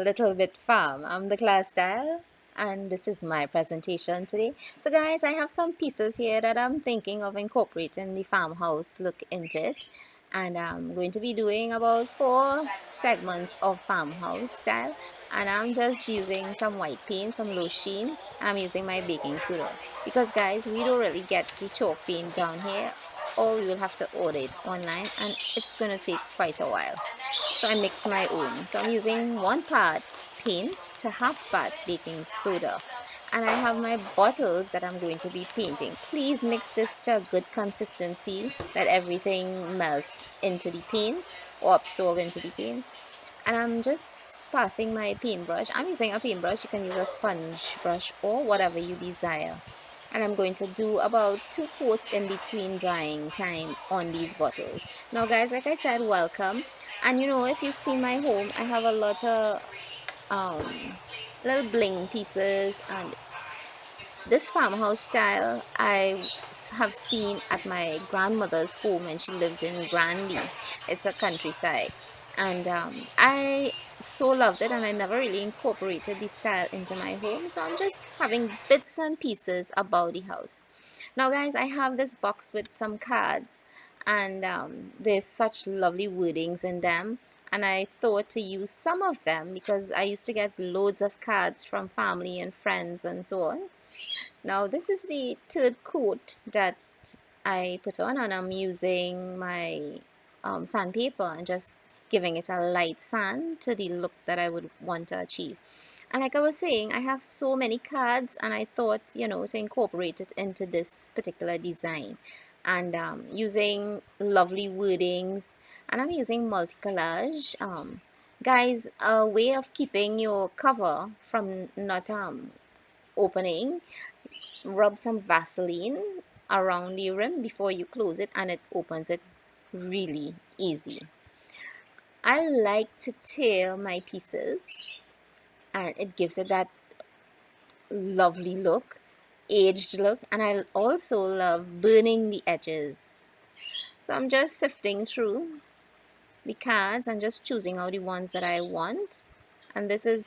little bit farm. I'm the class style, and this is my presentation today. So guys, I have some pieces here that I'm thinking of incorporating the farmhouse look into it, and I'm going to be doing about 4 segments of farmhouse style, and I'm just using some white paint, some low sheen. I'm using my baking soda because guys, we don't really get the chalk paint down here, or we will have to order it online, and it's gonna take quite a while. So I mix my own. So I'm using 1 part paint to half part baking soda. And I have my bottles that I'm going to be painting. Please mix this to a good consistency, that everything melt into the paint or absorb into the paint. And I'm just passing my paintbrush. I'm using a paintbrush. You can use a sponge brush or whatever you desire. And I'm going to do about 2 coats in between drying time on these bottles. Now guys, like I said, welcome. And you know, if you've seen my home, I have a lot of little bling pieces, and this farmhouse style I have seen at my grandmother's home when she lived in Granby. It's a countryside, and I so loved it, and I never really incorporated the style into my home. So I'm just having bits and pieces about the house. Now, guys, I have this box with some cards, and there's such lovely wordings in them. And I thought to use some of them because I used to get loads of cards from family and friends and so on. Now this is the 3rd coat that I put on, and I'm using my sandpaper and just giving it a light sand to the look that I would want to achieve. And like I was saying, I have so many cards, and I thought, you know, to incorporate it into this particular design. And using lovely wordings, and I'm using multi-collage. Guys, a way of keeping your cover from not opening, rub some Vaseline around the rim before you close it, and it opens it really easy. I like to tear my pieces, and it gives it that lovely look, aged look, and I also love burning the edges. So I'm just sifting through the cards and just choosing out the ones that I want, and this is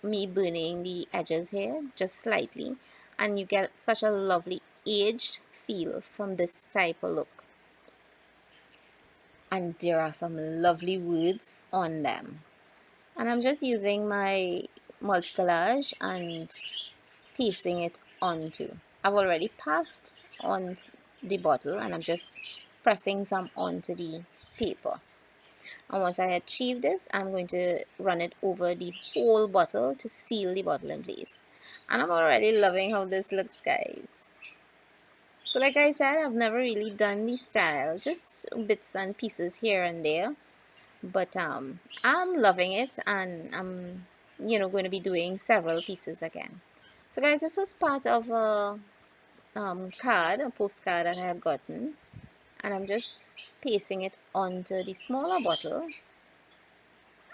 me burning the edges here just slightly, and you get such a lovely aged feel from this type of look. And there are some lovely words on them, and I'm just using my multi-collage and pasting it onto. I've already passed on the bottle, and I'm just pressing some onto the paper. And once I achieve this, I'm going to run it over the whole bottle to seal the bottle in place. And I'm already loving how this looks, guys. So like I said, I've never really done the style, just bits and pieces here and there. But I'm loving it, and I'm, you know, going to be doing several pieces again. So guys, this was part of a postcard that I had gotten, and I'm just pasting it onto the smaller bottle.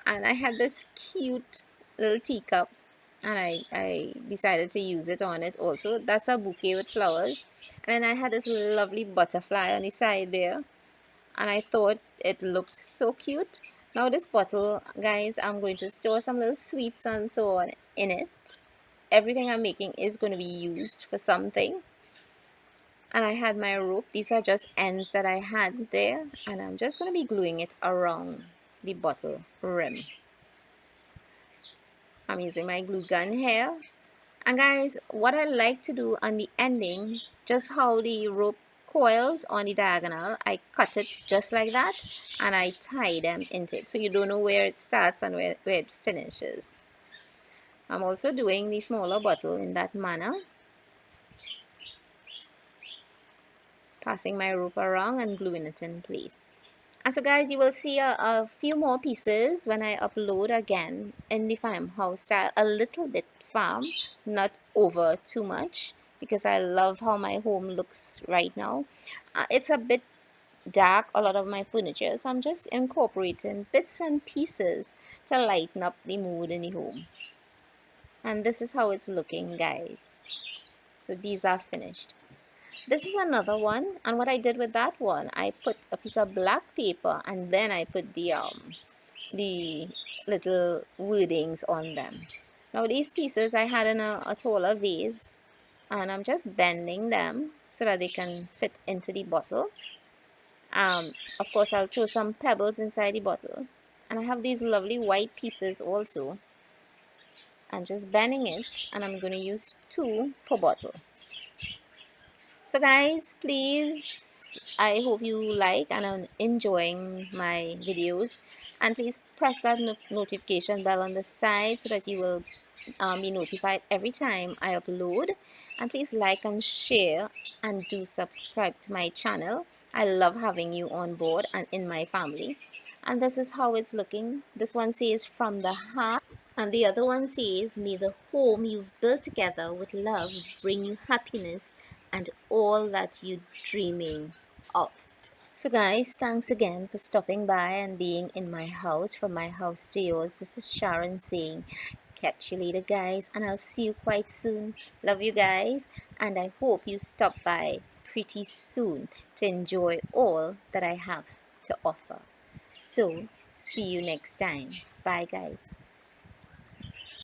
And I had this cute little teacup, and I decided to use it on it also. That's a bouquet with flowers. And then I had this lovely butterfly on the side there, and I thought it looked so cute. Now this bottle, guys, I'm going to store some little sweets and so on in it. Everything I'm making is going to be used for something. And I had my rope. These are just ends that I had there, and I'm just going to be gluing it around the bottle rim. I'm using my glue gun here. And guys, what I like to do on the ending, just how the rope coils on the diagonal, I cut it just like that, and I tie them into it, so you don't know where it starts and where it finishes. I'm also doing the smaller bottle in that manner, passing my rope around and gluing it in place. And so guys, you will see a few more pieces when I upload again in the farmhouse style, a little bit farm, not over too much, because I love how my home looks right now. It's a bit dark, a lot of my furniture, so I'm just incorporating bits and pieces to lighten up the mood in the home. And this is how it's looking, guys. So these are finished. This is another one, and what I did with that one, I put a piece of black paper, and then I put the the little wordings on them. Now these pieces I had in a taller vase, and I'm just bending them so that they can fit into the bottle. Of course, I'll throw some pebbles inside the bottle, and I have these lovely white pieces also, and just bending it, and I'm going to use 2 per bottle. So guys, please, I hope you like and are enjoying my videos, and please press that notification bell on the side so that you will be notified every time I upload. And please like and share, and do subscribe to my channel. I love having you on board and in my family. And this is how it's looking. This one says from the heart, and the other one says, may the home you've built together with love bring you happiness and all that you're dreaming of. So guys, thanks again for stopping by and being in my house, from my house to yours. This is Sharon saying, catch you later guys, and I'll see you quite soon. Love you guys, and I hope you stop by pretty soon to enjoy all that I have to offer. So, see you next time. Bye guys.